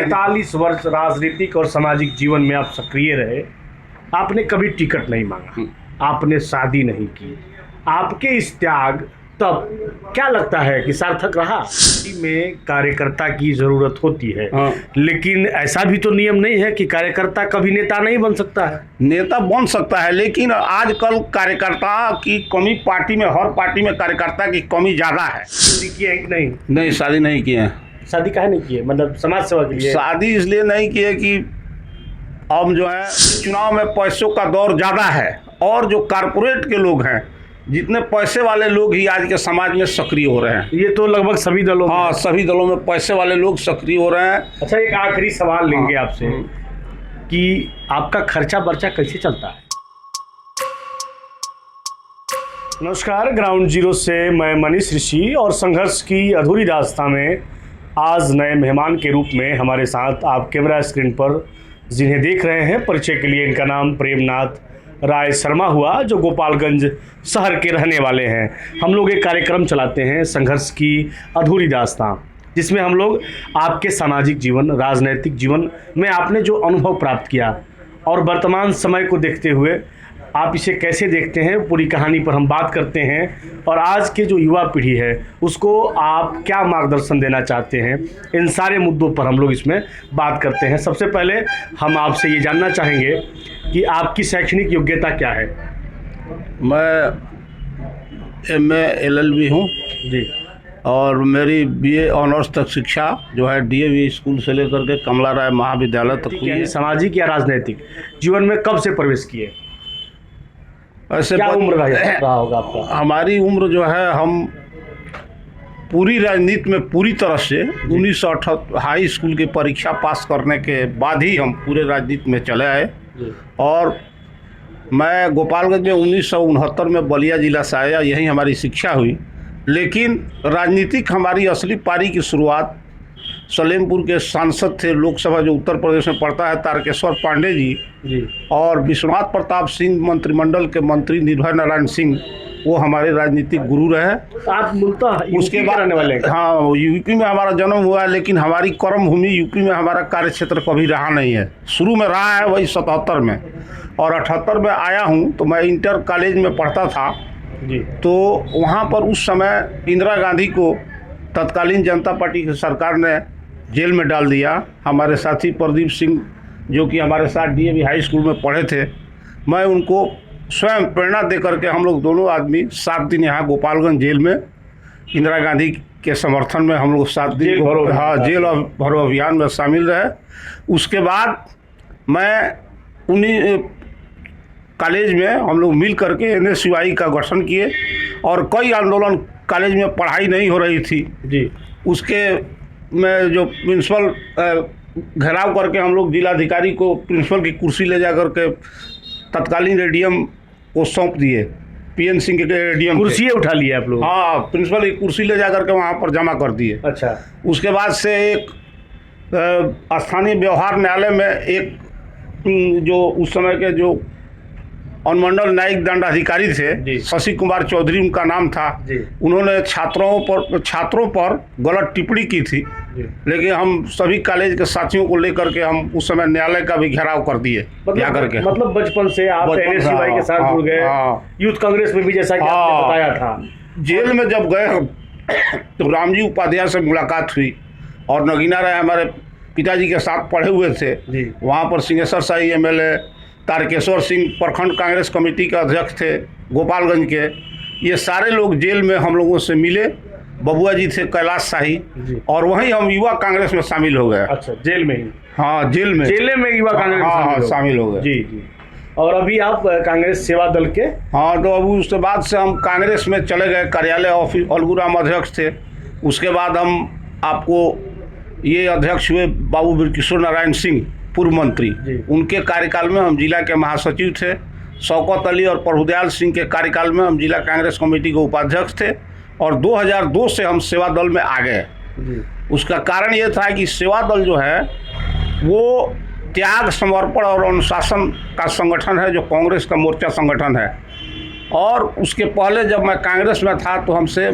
45 वर्ष राजनीतिक और सामाजिक जीवन में आप सक्रिय रहे, आपने कभी टिकट नहीं मांगा, आपने शादी नहीं की, आपके इस त्याग तब क्या लगता है कि सार्थक रहा? में कार्यकर्ता की जरूरत होती है, लेकिन ऐसा भी तो नियम नहीं है कि कार्यकर्ता कभी नेता नहीं बन सकता है। नेता बन सकता है, लेकिन आजकल कार्यकर्ता की कमी पार्टी में, हर पार्टी में कार्यकर्ता की कमी ज़्यादा है। शादी की है कि नहीं? नहीं, शादी नहीं की है। शादी काहे नहीं की है? मतलब समाज सेवा के लिए? शादी इसलिए नहीं की है कि अब जो है चुनाव में पैसों का दौर ज़्यादा है, और जो कारपोरेट के लोग हैं, जितने पैसे वाले लोग ही आज के समाज में सक्रिय हो रहे हैं। ये तो लगभग सभी दलों में। हाँ, सभी दलों में पैसे वाले लोग सक्रिय हो रहे हैं। अच्छा, एक आखिरी सवाल लेंगे आपसे कि आपका खर्चा बर्चा कैसे चलता है? नमस्कार, ग्राउंड जीरो से मैं मनीष ऋषि, और संघर्ष की अधूरी दास्तां में आज नए मेहमान के रूप में हमारे साथ आप कैमरा स्क्रीन पर जिन्हें देख रहे हैं, परिचय के लिए इनका नाम प्रेमनाथ राय शर्मा हुआ, जो गोपालगंज शहर के रहने वाले हैं। हम लोग एक कार्यक्रम चलाते हैं, संघर्ष की अधूरी दास्तां, जिसमें हम लोग आपके सामाजिक जीवन, राजनैतिक जीवन में आपने जो अनुभव प्राप्त किया और वर्तमान समय को देखते हुए आप इसे कैसे देखते हैं, पूरी कहानी पर हम बात करते हैं। और आज के जो युवा पीढ़ी है उसको आप क्या मार्गदर्शन देना चाहते हैं, इन सारे मुद्दों पर हम लोग इसमें बात करते हैं। सबसे पहले हम आपसे ये जानना चाहेंगे कि आपकी शैक्षणिक योग्यता क्या है? मैं MA LLB हूँ जी, और मेरी BA ऑनर्स तक शिक्षा जो है DAV स्कूल से लेकर के कमला राय महाविद्यालय तक हुई है। सामाजिक या राजनीतिक जीवन में कब से प्रवेश किए? ऐसे क्या उम्र रहा होगा आपका? हमारी उम्र जो है, हम पूरी राजनीति में पूरी तरह से 1978 हाई स्कूल की परीक्षा पास करने के बाद ही हम पूरे राजनीति में चले आए। और मैं गोपालगंज में 1969 में बलिया जिला से आया, यहीं हमारी शिक्षा हुई। लेकिन राजनीतिक हमारी असली पारी की शुरुआत सलेमपुर के सांसद थे लोकसभा, जो उत्तर प्रदेश में पड़ता है, तारकेश्वर पांडे जी, और विश्वनाथ प्रताप सिंह मंत्रिमंडल के मंत्री निर्भय नारायण सिंह, वो हमारे राजनीतिक गुरु रहे। आप मूलतः उसके बाद रहने वाले हैं? हाँ, यूपी में हमारा जन्म हुआ है, लेकिन हमारी कर्म भूमि यूपी में हमारा कार्य क्षेत्र कभी रहा नहीं है। शुरू में रहा है वही 77 में, और 78 में आया हूँ। तो मैं इंटर कॉलेज में पढ़ता था जी। तो वहाँ पर उस समय इंदिरा गांधी को तत्कालीन जनता पार्टी की सरकार ने जेल में डाल दिया। हमारे साथी प्रदीप सिंह, जो कि हमारे साथ DAV हाई स्कूल में पढ़े थे, मैं उनको स्वयं प्रेरणा दे करके हम लोग दोनों आदमी 7 दिन यहाँ गोपालगंज जेल में इंदिरा गांधी के समर्थन में हम लोग 7 दिन जेल भरो अभियान में शामिल रहे। उसके बाद मैं उन्हीं कॉलेज में हम लोग मिल करके NSUI का गठन किए, और कई आंदोलन, कॉलेज में पढ़ाई नहीं हो रही थी जी, उसके में जो प्रिंसिपल घेराव करके हम लोग जिलाधिकारी को प्रिंसिपल की कुर्सी ले जा करके तत्कालीन ADM को सौंप दिए। PN सिंह के ADM कुर्सी उठा लिया आप लोग? हाँ, प्रिंसिपल की कुर्सी ले जा करके वहाँ पर जमा कर दिए। अच्छा। उसके बाद से एक स्थानीय व्यवहार न्यायालय में एक जो उस समय के जो अनुमंडल न्यायिक दंडाधिकारी थे, शशि कुमार चौधरी उनका नाम था, उन्होंने छात्रों पर गलत टिप्पणी की थी। लेकिन हम सभी कॉलेज के साथियों को लेकर के हम उस समय न्यायालय का भी घेराव कर दिए। मतलब बचपन से आप NSUI के साथ जुड़ गए, यूथ कांग्रेस में भी, जैसा कि आपने बताया था। जेल में जब गए तो रामजी उपाध्याय से मुलाकात हुई, और नगीना राय हमारे पिताजी के साथ पढ़े हुए थे। वहाँ पर सिंहेश्वर शाही MLA, तारकेश्वर सिंह प्रखंड कांग्रेस कमेटी के अध्यक्ष थे गोपालगंज के, ये सारे लोग जेल में हम लोगों से मिले। बबुआ जी थे कैलाश शाही, और वहीं हम युवा कांग्रेस में शामिल हो गए। अच्छा, जेल में ही? हाँ, जेल में युवा कांग्रेस में शामिल हो गए। जी। और अभी आप कांग्रेस सेवा दल के? हाँ, तो अभी उसके बाद से हम कांग्रेस में चले गए, कार्यालय ऑफिस अलगुराम अध्यक्ष थे। उसके बाद हम आपको ये अध्यक्ष हुए बाबू बिरकिशोर नारायण सिंह, पूर्व मंत्री, उनके कार्यकाल में हम जिला के महासचिव थे। शौकत अली और प्रभुदयाल सिंह के कार्यकाल में हम जिला कांग्रेस कमेटी के उपाध्यक्ष थे, और 2002 से हम सेवा दल में आ गए। उसका कारण ये था कि सेवा दल जो है वो त्याग, समर्पण और अनुशासन का संगठन है, जो कांग्रेस का मोर्चा संगठन है। और उसके पहले जब मैं कांग्रेस में था तो हमसे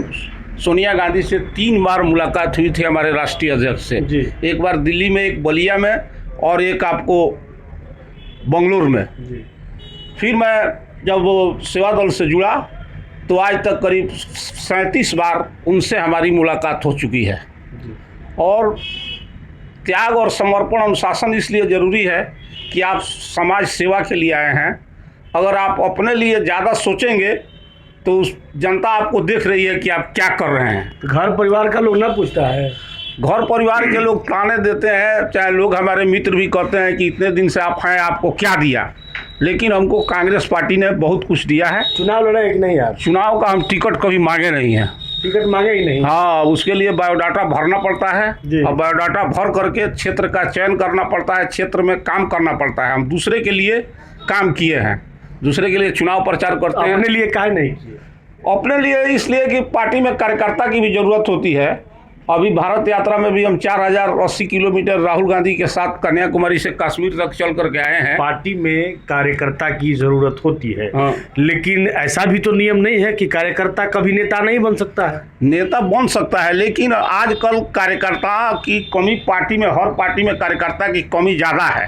सोनिया गांधी से 3 बार मुलाकात हुई थी हमारे राष्ट्रीय अध्यक्ष से। जी। एक बार दिल्ली में, एक बलिया में और एक आपको बंगलुरु में। जी। फिर मैं जब वो सेवा दल से जुड़ा तो आज तक करीब 37 बार उनसे हमारी मुलाकात हो चुकी है। जी। और त्याग और समर्पण अनुशासन इसलिए ज़रूरी है कि आप समाज सेवा के लिए आए हैं। अगर आप अपने लिए ज़्यादा सोचेंगे तो उस जनता आपको देख रही है कि आप क्या कर रहे हैं। घर परिवार का लोग ना पूछता है। घर परिवार के लोग ताने देते हैं, चाहे लोग हमारे मित्र भी कहते हैं कि इतने दिन से आप हैं, आपको क्या दिया। लेकिन हमको कांग्रेस पार्टी ने बहुत कुछ दिया है। चुनाव लड़ा है कि नहीं आप? चुनाव का हम टिकट कभी मांगे नहीं हैं। टिकट मांगे ही नहीं? हाँ, उसके लिए बायोडाटा भरना पड़ता है जी। और बायोडाटा भर करके क्षेत्र का चयन करना पड़ता है, क्षेत्र में काम करना पड़ता है। हम दूसरे के लिए काम किए हैं, दूसरे के लिए चुनाव प्रचार करते हैं। अपने लिए काहे नहीं किए? अपने लिए इसलिए कि पार्टी में कार्यकर्ता की भी ज़रूरत होती है। अभी भारत यात्रा में भी हम 4080 किलोमीटर राहुल गांधी के साथ कन्याकुमारी से कश्मीर तक चल करके आए हैं। पार्टी में कार्यकर्ता की जरूरत होती है। हाँ। लेकिन ऐसा भी तो नियम नहीं है कि कार्यकर्ता कभी नेता नहीं बन सकता है। नेता बन सकता है, लेकिन आजकल कार्यकर्ता की कमी पार्टी में, हर पार्टी में कार्यकर्ता की कमी ज़्यादा है।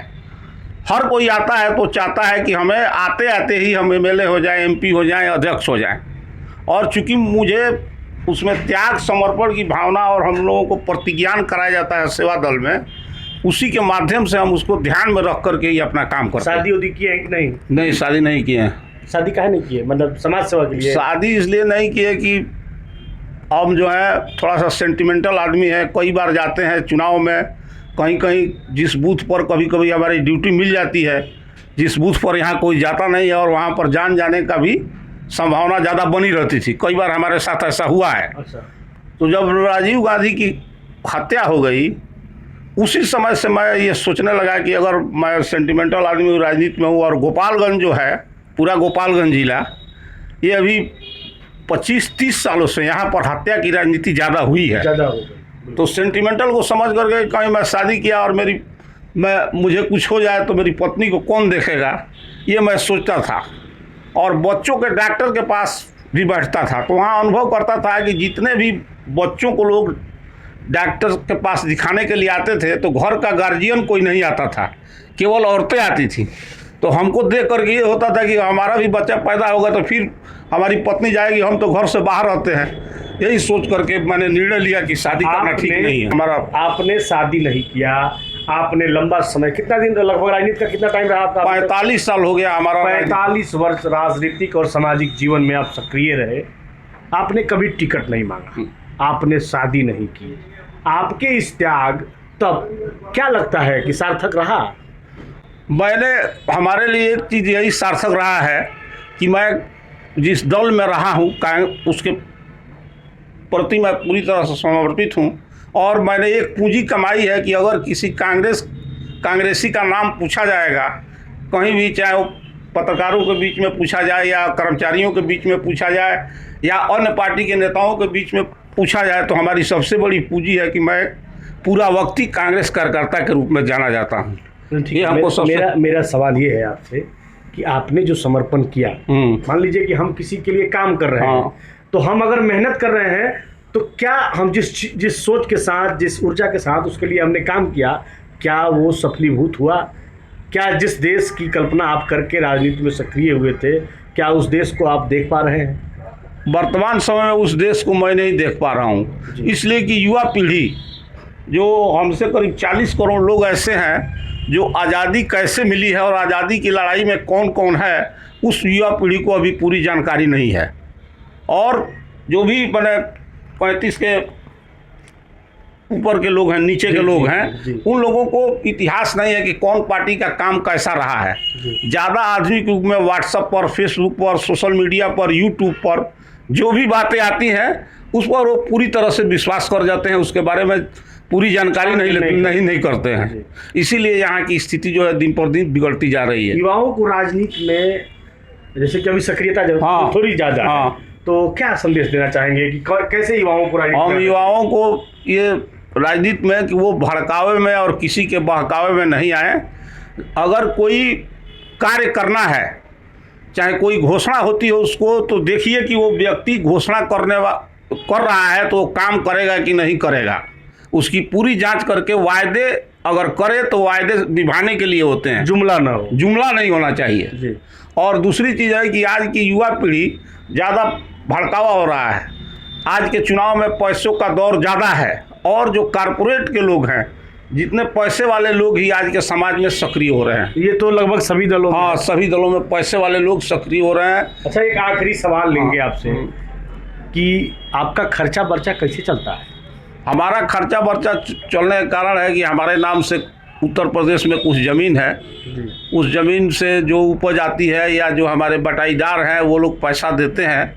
हर कोई आता है तो चाहता है कि हमें आते आते ही हम एमएलए हो जाएं, एमपी हो जाएं, अध्यक्ष हो जाएं। और चूंकि मुझे उसमें त्याग समर्पण की भावना और हम लोगों को प्रतिज्ञान कराया जाता है सेवा दल में, उसी के माध्यम से हम उसको ध्यान में रख करके ही अपना काम करते हैं। शादी उदी की है कि नहीं? नहीं, शादी नहीं किए हैं। शादी काहे नहीं की है? मतलब समाज सेवा के लिए? शादी इसलिए नहीं की है कि हम जो है थोड़ा सा सेंटिमेंटल आदमी है। कई बार जाते हैं चुनाव में, कहीं कहीं जिस बूथ पर कभी कभी हमारी ड्यूटी मिल जाती है, जिस बूथ पर यहाँ कोई जाता नहीं है, और वहाँ पर जान जाने का भी संभावना ज़्यादा बनी रहती थी। कई बार हमारे साथ ऐसा हुआ है। अच्छा। तो जब राजीव गांधी की हत्या हो गई, उसी समय से मैं ये सोचने लगा कि अगर मैं सेंटिमेंटल आदमी हूँ, राजनीति में हूँ, और गोपालगंज जो है, पूरा गोपालगंज जिला, ये अभी 25-30 सालों से यहाँ पर हत्या की राजनीति ज़्यादा हुई है। ज़्यादा हो गई। तो सेंटिमेंटल को समझ करके कहीं मैं शादी किया और मुझे कुछ हो जाए तो मेरी पत्नी को कौन देखेगा, ये मैं सोचता था। और बच्चों के डॉक्टर के पास भी बैठता था, तो वहाँ अनुभव करता था कि जितने भी बच्चों को लोग डॉक्टर के पास दिखाने के लिए आते थे तो घर का गार्जियन कोई नहीं आता था, केवल औरतें आती थी। तो हमको देख करके ये होता था कि हमारा भी बच्चा पैदा होगा तो फिर हमारी पत्नी जाएगी, हम तो घर से बाहर रहते हैं। यही सोच करके मैंने निर्णय लिया कि शादी करना ठीक नहीं है हमारा। आपने शादी नहीं किया, आपने लंबा समय, कितना दिन लगभग राजनीति का कितना टाइम रहा आपका? 45 साल हो गया हमारा। 45 वर्ष राजनीतिक और सामाजिक जीवन में आप सक्रिय रहे। आपने कभी टिकट नहीं मांगा, आपने शादी नहीं की। आपके इस त्याग तब क्या लगता है कि सार्थक रहा? हमारे लिए एक चीज़ यही सार्थक रहा है कि मैं जिस दल में रहा हूँ उसके प्रति मैं पूरी तरह से समर्पित हूँ। और मैंने एक पूंजी कमाई है कि अगर किसी कांग्रेसी का नाम पूछा जाएगा कहीं भी, चाहे वो पत्रकारों के बीच में पूछा जाए या कर्मचारियों के बीच में पूछा जाए या अन्य पार्टी के नेताओं के बीच में पूछा जाए, तो हमारी सबसे बड़ी पूंजी है कि मैं पूरा वक्त ही कांग्रेस कार्यकर्ता के रूप में जाना जाता हूँ। ये हमको मेरा सवाल ये है आपसे कि आपने जो समर्पण किया, मान लीजिए कि हम किसी के लिए काम कर रहे हैं, तो हम अगर मेहनत कर रहे हैं तो क्या हम जिस सोच के साथ, जिस ऊर्जा के साथ उसके लिए हमने काम किया, क्या वो सफलीभूत हुआ? क्या जिस देश की कल्पना आप करके राजनीति में सक्रिय हुए थे, क्या उस देश को आप देख पा रहे हैं? वर्तमान समय में उस देश को मैं नहीं देख पा रहा हूँ, इसलिए कि युवा पीढ़ी जो हमसे करीब 40 करोड़ लोग ऐसे हैं जो आज़ादी कैसे मिली है और आज़ादी की लड़ाई में कौन कौन है, उस युवा पीढ़ी को अभी पूरी जानकारी नहीं है। और जो भी मैंने 35 के ऊपर के लोग हैं, नीचे के लोग हैं, उन लोगों को इतिहास नहीं है कि कौन पार्टी का काम कैसा रहा है। ज़्यादा आधुनिक युग में व्हाट्सएप पर, फेसबुक पर, सोशल मीडिया पर, यूट्यूब पर जो भी बातें आती हैं उस पर वो पूरी तरह से विश्वास कर जाते हैं, उसके बारे में पूरी जानकारी नहीं करते हैं। इसीलिए यहाँ की स्थिति जो है दिन पर दिन बिगड़ती जा रही है। युवाओं को राजनीति में जैसे कि अभी सक्रियता थोड़ी ज़्यादा है, तो क्या संदेश देना चाहेंगे कि कैसे युवाओं को राजनीति? हम युवाओं को ये राजनीति में कि वो भड़कावे में और किसी के बहकावे में नहीं आए। अगर कोई कार्य करना है, चाहे कोई घोषणा होती है उसको, तो देखिए कि वो व्यक्ति घोषणा करने कर रहा है तो वो काम करेगा कि नहीं करेगा, उसकी पूरी जांच करके वायदे अगर करे तो वायदे निभाने के लिए होते हैं, जुमला ना हो। जुमला नहीं होना चाहिए। जी। और दूसरी चीज़ है कि आज की युवा पीढ़ी ज़्यादा भड़कावा हो रहा है। आज के चुनाव में पैसों का दौर ज़्यादा है और जो कारपोरेट के लोग हैं, जितने पैसे वाले लोग ही आज के समाज में सक्रिय हो रहे हैं। ये तो लगभग सभी दलों में। हाँ, सभी दलों में पैसे वाले लोग सक्रिय हो रहे हैं। अच्छा, एक आखिरी सवाल लेंगे आपसे कि आपका खर्चा बर्चा कैसे चलता है? हमारा खर्चा बर्चा चलने का कारण है कि हमारे नाम से उत्तर प्रदेश में कुछ ज़मीन है, उस ज़मीन से जो उपज आती है या जो हमारे बटाईदार हैं वो लोग पैसा देते हैं,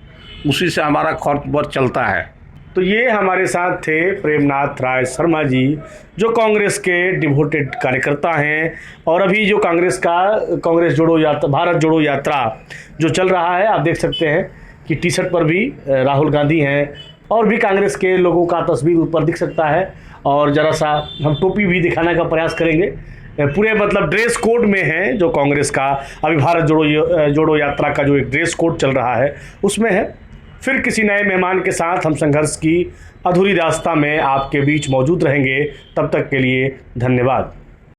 उसी से हमारा खर्च बर्च चलता है। तो ये हमारे साथ थे प्रेमनाथ राय शर्मा जी, जो कांग्रेस के डिवोटेड कार्यकर्ता हैं और अभी जो कांग्रेस जोड़ो यात्रा, भारत जोड़ो यात्रा जो चल रहा है, आप देख सकते हैं कि टी शर्ट पर भी राहुल गांधी हैं और भी कांग्रेस के लोगों का तस्वीर ऊपर दिख सकता है। और ज़रा सा हम टोपी भी दिखाने का प्रयास करेंगे। पूरे मतलब ड्रेस कोड में है जो कांग्रेस का अभी भारत जोड़ो यात्रा का जो एक ड्रेस कोड चल रहा है उसमें है। फिर किसी नए मेहमान के साथ हम संघर्ष की अधूरी दास्तां में आपके बीच मौजूद रहेंगे। तब तक के लिए धन्यवाद।